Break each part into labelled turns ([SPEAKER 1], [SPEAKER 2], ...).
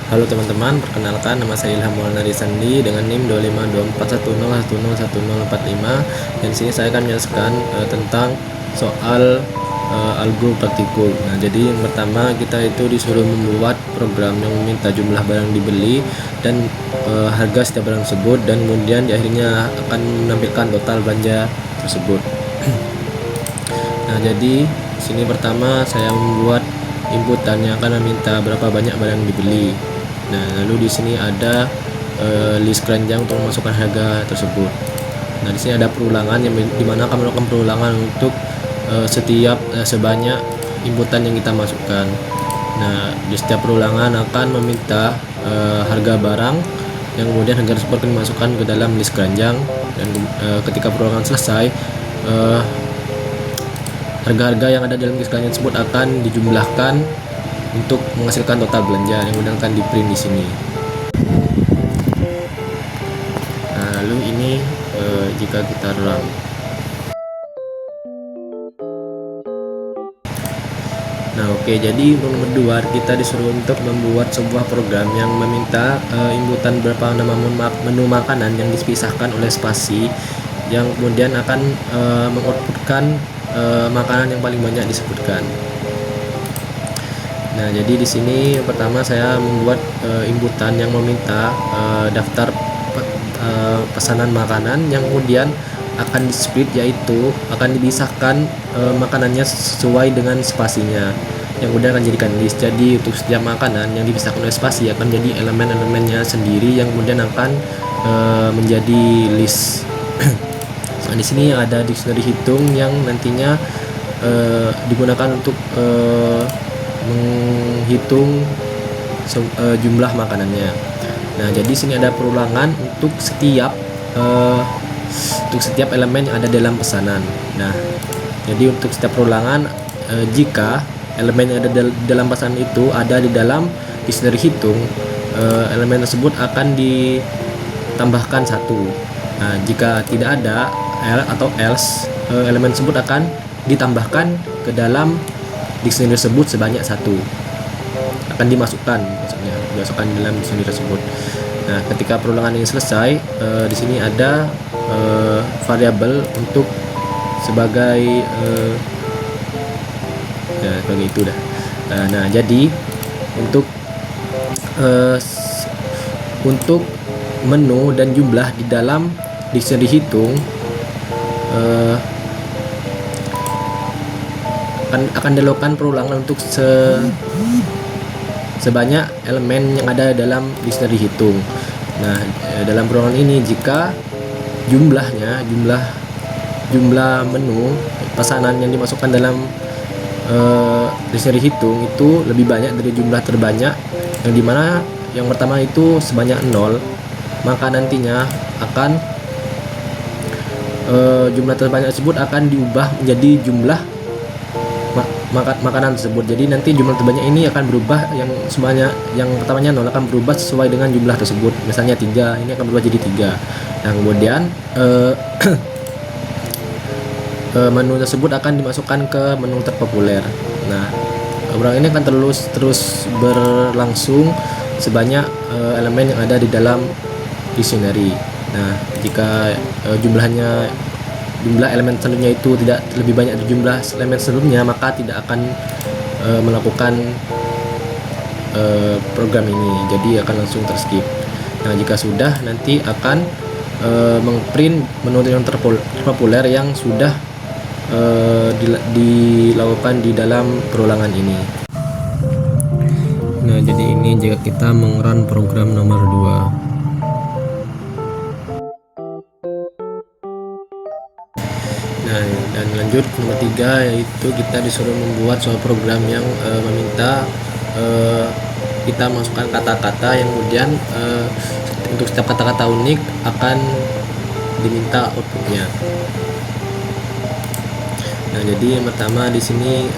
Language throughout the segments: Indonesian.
[SPEAKER 1] Halo teman-teman, perkenalkan nama saya Ilham Maulana Rizandi dengan NIM 2524101101045. Dan sini saya akan menjelaskan tentang soal algo praktikum. Nah, jadi yang pertama kita itu disuruh membuat program yang meminta jumlah barang dibeli dan harga setiap barang tersebut, dan kemudian di akhirnya akan menampilkan total belanja tersebut. Nah, jadi sini pertama saya membuat inputan yang akan meminta berapa banyak barang yang dibeli. Nah, lalu di sini ada list keranjang untuk memasukkan harga tersebut. Nah, di sini ada perulangan yang dimana akan melakukan perulangan untuk setiap sebanyak inputan yang kita masukkan. Nah, di setiap perulangan akan meminta harga barang yang kemudian harga tersebut akan dimasukkan ke dalam list keranjang, dan ketika perulangan selesai, harga-harga yang ada dalam list keranjang tersebut akan dijumlahkan untuk menghasilkan total belanja yang kemudian akan di print di sini. Nah, lalu ini jika kita run. Nah, oke, jadi untuk nomor 2 kita disuruh untuk membuat sebuah program yang meminta inputan beberapa nama menu makanan yang dipisahkan oleh spasi, yang kemudian akan mengoutputkan makanan yang paling banyak disebutkan. Nah, jadi di sini pertama saya membuat inputan yang meminta daftar pesanan makanan yang kemudian akan di-split, yaitu akan dipisahkan makanannya sesuai dengan spasinya, yang kemudian akan jadikan list. Jadi untuk setiap makanan yang dipisahkan oleh spasi akan menjadi elemen-elemennya sendiri yang kemudian akan menjadi list. Nah, di sini ada dictionary hitung yang nantinya digunakan untuk menghitung jumlah makanannya. Nah, jadi sini ada perulangan untuk setiap elemen yang ada dalam pesanan. Nah, jadi untuk setiap perulangan, jika elemen yang ada dalam pesanan itu ada di dalam dictionary hitung, elemen tersebut akan ditambahkan 1. Nah, jika tidak ada atau else, elemen tersebut akan ditambahkan ke dalam dictionary tersebut sebanyak 1, akan dimasukkan dalam dictionary tersebut. Nah, ketika perulangan ini selesai, di sini ada variabel untuk sebagai sebagai itu dah. Nah, jadi untuk menu dan jumlah di dalam dictionary hitung akan dilakukan perulangan untuk sebanyak elemen yang ada dalam dictionary hitung. Nah, dalam perulangan ini jika jumlah menu pesanan yang dimasukkan dalam dictionary hitung itu lebih banyak dari jumlah terbanyak, yang dimana yang pertama itu sebanyak 0, maka nantinya akan jumlah terbanyak tersebut akan diubah menjadi jumlah makanan tersebut. Jadi nanti jumlah terbanyak ini akan berubah, yang semuanya yang pertamanya 0 akan berubah sesuai dengan jumlah tersebut. Misalnya 3, ini akan berubah jadi 3. Nah, kemudian menu tersebut akan dimasukkan ke menu terpopuler. Nah, program ini akan terus berlangsung sebanyak elemen yang ada di dalam dictionary. Nah, jika jumlah elemen selanjutnya itu tidak lebih banyak dari jumlah elemen sebelumnya, maka tidak akan melakukan program ini, jadi akan langsung terskip. Nah, jika sudah, nanti akan mengprint menu yang terpopuler yang sudah dilakukan di dalam perulangan ini. Nah, jadi ini jika kita meng-run program nomor 2. Nah, dan lanjut nomor 3, yaitu kita disuruh membuat suatu program yang meminta kita masukkan kata-kata yang kemudian untuk setiap kata-kata unik akan diminta outputnya. Nah, jadi yang pertama di sini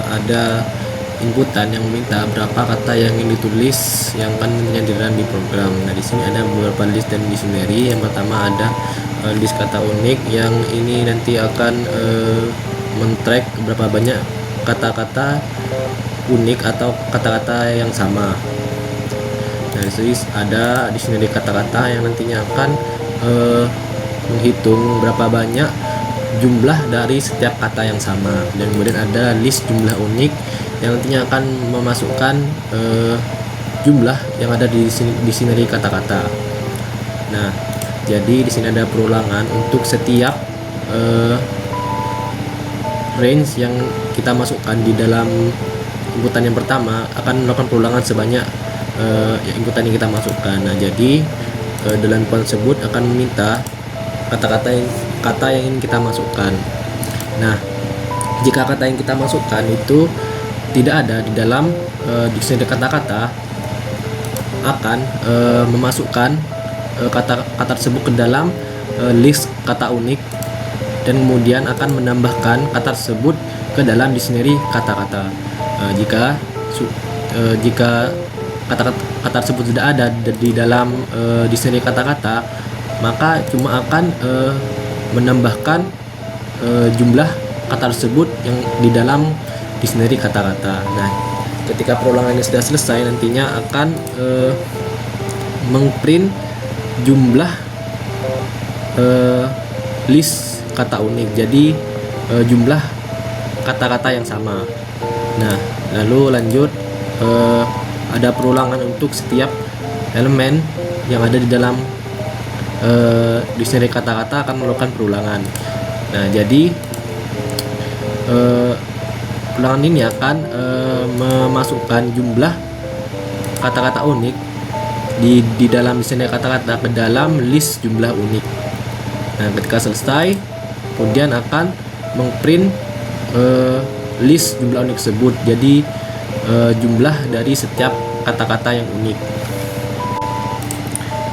[SPEAKER 1] ada inputan yang meminta berapa kata yang ingin ditulis yang akan dihadirkan di program. Nah, di sini ada beberapa list dan dictionary. Yang pertama ada list kata unik, yang ini nanti akan men-track berapa banyak kata-kata unik atau kata-kata yang sama. ada dictionary kata-kata yang nantinya akan menghitung berapa banyak jumlah dari setiap kata yang sama, dan kemudian ada list jumlah unik yang nantinya akan memasukkan jumlah yang ada di dictionary kata-kata. Nah, jadi di sini ada perulangan untuk setiap range yang kita masukkan di dalam inputan yang pertama akan melakukan perulangan sebanyak inputan yang kita masukkan. Nah, jadi dalam inputan tersebut akan meminta kata yang ingin kita masukkan. Nah, jika kata yang kita masukkan itu tidak ada di dalam dictionary kata-kata, akan memasukkan kata tersebut ke dalam list kata unik, dan kemudian akan menambahkan kata tersebut ke dalam dictionary kata-kata. Jika kata tersebut tidak ada di dalam dictionary kata-kata, maka cuma akan menambahkan jumlah kata tersebut yang di dalam dictionary kata-kata. Nah, ketika perulangannya sudah selesai, nantinya akan mengprint jumlah list kata unik, jadi jumlah kata-kata yang sama. Nah, lalu lanjut ada perulangan untuk setiap elemen yang ada di dalam dictionary kata-kata akan melakukan perulangan. Nah, jadi perulangan ini akan memasukkan jumlah kata-kata unik di dalam dictionary kata-kata ke dalam list jumlah unik. Nah, ketika selesai, kemudian akan mengprint list jumlah unik tersebut, jadi jumlah dari setiap kata-kata yang unik.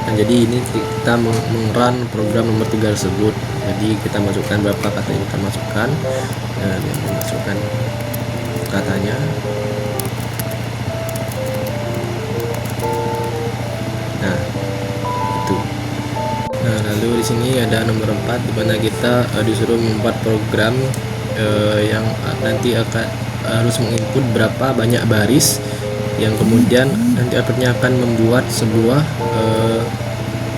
[SPEAKER 1] Nah, jadi ini kita meng-run program nomor 3 tersebut. Jadi kita masukkan berapa kata yang kita masukkan, dan masukkan katanya. Nah, itu. Nah, lalu di sini ada nomor 4 di mana kita disuruh membuat program yang nanti harus menginput berapa banyak baris, yang kemudian nanti outputnya akan membuat sebuah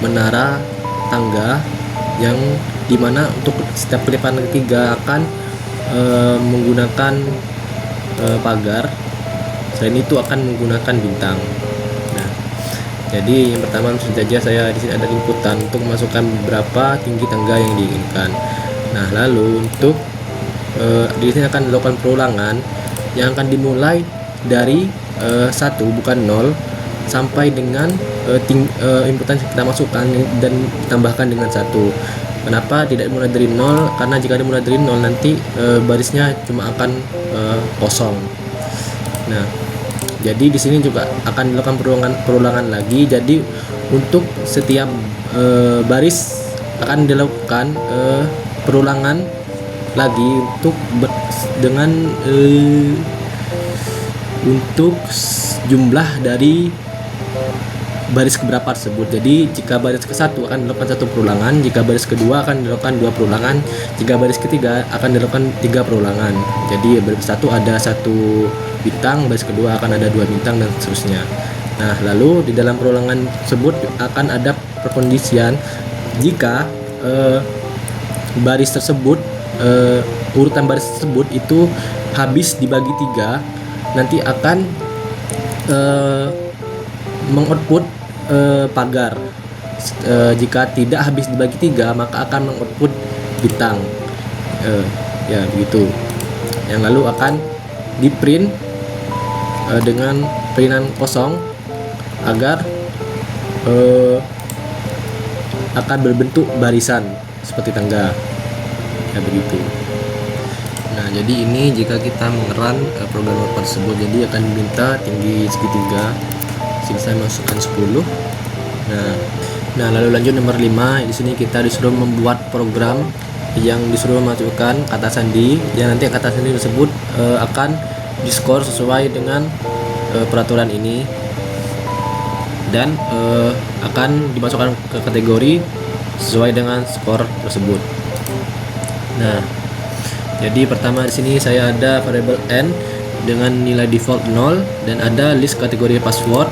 [SPEAKER 1] menara tangga, yang dimana untuk setiap kelipan ketiga akan menggunakan pagar. Selain itu akan menggunakan bintang. Nah, jadi yang pertama tentu saja saya di sini ada inputan untuk memasukkan berapa tinggi tangga yang diinginkan. Nah, lalu untuk di sini akan dilakukan perulangan yang akan dimulai dari 1 bukan 0 sampai dengan inputan yang kita masukkan dan ditambahkan dengan 1. Kenapa tidak dimulai dari 0? Karena jika dimulai dari 0 nanti barisnya cuma akan kosong. Nah, jadi di sini juga akan dilakukan perulangan lagi. Jadi untuk setiap baris akan dilakukan perulangan lagi untuk jumlah dari baris keberapa tersebut. Jadi jika baris ke-1 akan dilakukan 1 perulangan, jika baris kedua akan dilakukan 2 perulangan, jika baris ketiga akan dilakukan 3 perulangan. Jadi baris 1 ada 1 bintang, baris kedua akan ada 2 bintang, dan seterusnya. Nah, lalu di dalam perulangan tersebut akan ada perkondisian jika baris tersebut urutan baris tersebut itu habis dibagi 3, nanti akan mengoutput pagar. Jika tidak habis dibagi 3, maka akan mengoutput bintang. Ya begitu. Yang lalu akan di print dengan printan kosong agar akan berbentuk barisan seperti tangga. Ya begitu. Nah, jadi ini jika kita mengeran program tersebut, jadi akan diminta tinggi segitiga. Sini saya masukkan 10. Nah, lalu lanjut nomor 5. Di sini kita disuruh membuat program yang disuruh memasukkan kata sandi, yang nanti kata sandi tersebut akan diskor sesuai dengan peraturan ini, dan akan dimasukkan ke kategori sesuai dengan skor tersebut. Nah, jadi pertama di sini saya ada variabel n dengan nilai default 0, dan ada list kategori password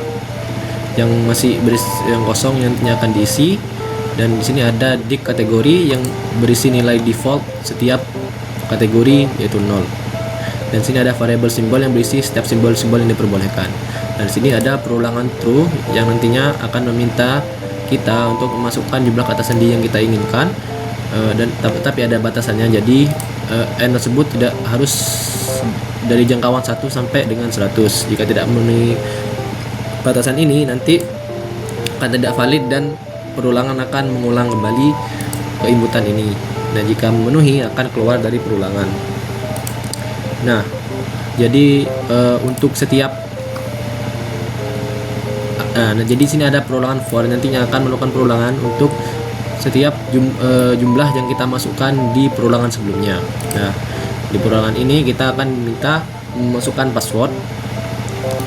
[SPEAKER 1] yang masih yang kosong yang nantinya akan diisi. Dan di sini ada dict kategori yang berisi nilai default setiap kategori yaitu 0. Dan sini ada variable simbol yang berisi setiap simbol-simbol yang diperbolehkan. Dan di sini ada perulangan true yang nantinya akan meminta kita untuk memasukkan jumlah kata sandi yang kita inginkan, dan tapi ada batasannya. Jadi n tersebut tidak harus dari jangkauan 1 sampai dengan 100. Jika tidak memenuhi batasan ini, nanti akan tidak valid dan perulangan akan mengulang kembali keinputan ini. Dan jika memenuhi akan keluar dari perulangan. Nah, jadi untuk setiap jadi sini ada perulangan for, nantinya akan melakukan perulangan untuk setiap jumlah yang kita masukkan di perulangan sebelumnya. Nah, di perulangan ini kita akan minta memasukkan password,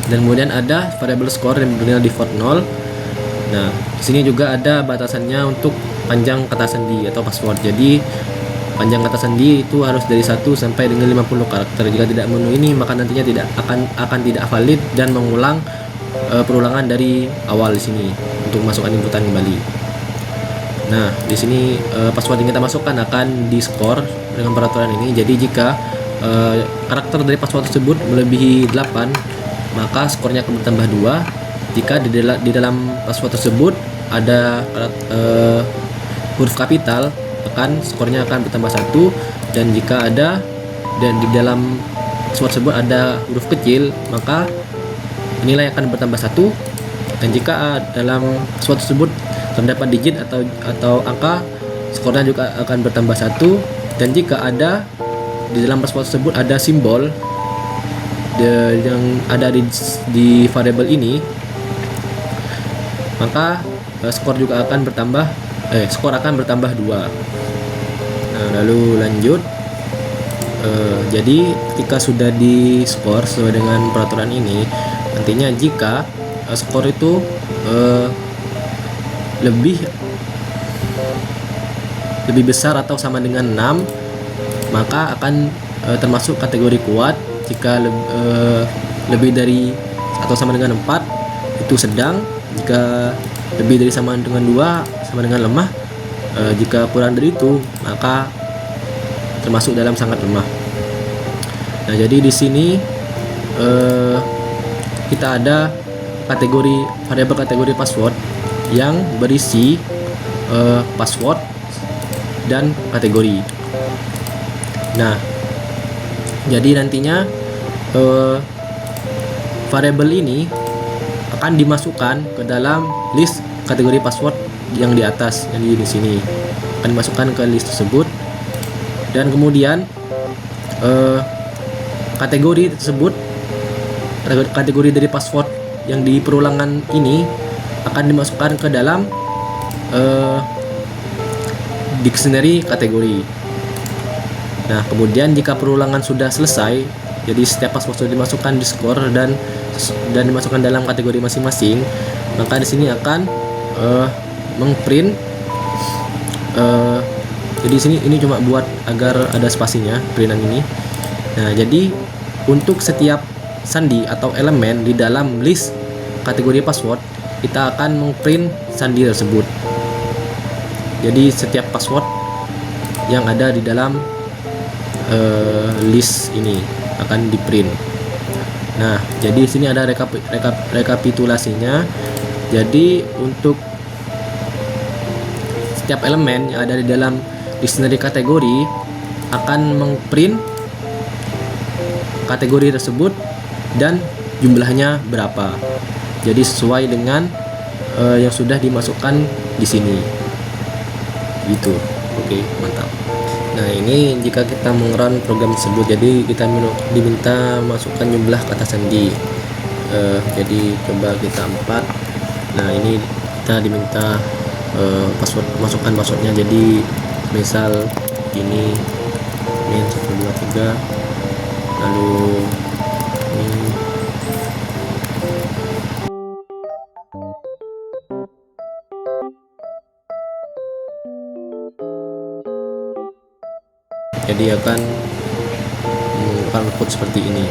[SPEAKER 1] dan kemudian ada variable score yang bernilai default 0. Nah, di sini juga ada batasannya untuk panjang kata sandi atau password. Jadi panjang kata sandi itu harus dari 1 sampai dengan 50 karakter. Jika tidak memenuhi ini, maka nantinya tidak akan tidak valid dan mengulang perulangan dari awal di sini untuk masukkan inputan kembali. Nah, di sini password yang kita masukkan akan di skor dengan peraturan ini. Jadi jika karakter dari password tersebut melebihi 8, maka skornya akan bertambah 2. Jika di dalam password tersebut ada huruf kapital, skornya akan bertambah 1. Dan jika ada di dalam password tersebut ada huruf kecil, maka nilai akan bertambah 1. Dan jika dalam password tersebut terdapat digit atau angka, skornya juga akan bertambah 1. Dan jika ada di dalam password tersebut ada simbol yang ada di variable ini, maka skor akan bertambah 2. Nah, lalu lanjut. Jadi ketika sudah di skor sesuai dengan peraturan ini, nantinya jika skor itu lebih besar atau sama dengan 6, maka akan termasuk kategori kuat. Jika lebih dari atau sama dengan 4, itu sedang. Jika lebih dari sama dengan 2, sama dengan lemah. Jika kurang dari itu, maka termasuk dalam sangat lemah. Nah, jadi di sini kita ada variabel kategori password yang berisi password dan kategori. Nah, jadi nantinya variabel ini akan dimasukkan ke dalam list kategori password yang di atas, yang di sini akan dimasukkan ke list tersebut. Dan kemudian kategori tersebut, kategori dari password yang di perulangan ini akan dimasukkan ke dalam dictionary kategori. Nah, kemudian jika perulangan sudah selesai, jadi setiap password sudah dimasukkan di skor dan dimasukkan dalam kategori masing-masing, maka di sini akan mengprint. Jadi sini ini cuma buat agar ada spasinya printan ini. Nah, jadi untuk setiap sandi atau elemen di dalam list kategori password, kita akan mengprint sandi tersebut. Jadi setiap password yang ada di dalam list ini akan di print. Nah, jadi sini ada rekapitulasinya. Jadi untuk setiap elemen yang ada di dalam dictionary kategori akan mengprint kategori tersebut dan jumlahnya berapa. Jadi sesuai dengan yang sudah dimasukkan di sini. Gitu. Oke, mantap. Nah, ini jika kita mengerun program tersebut, jadi kita diminta masukkan jumlah kata sandi. Jadi coba kita 4. Nah, ini kita diminta masukkan passwordnya. Jadi misal ini min 1 2 3, lalu ini jadi akan output seperti ini.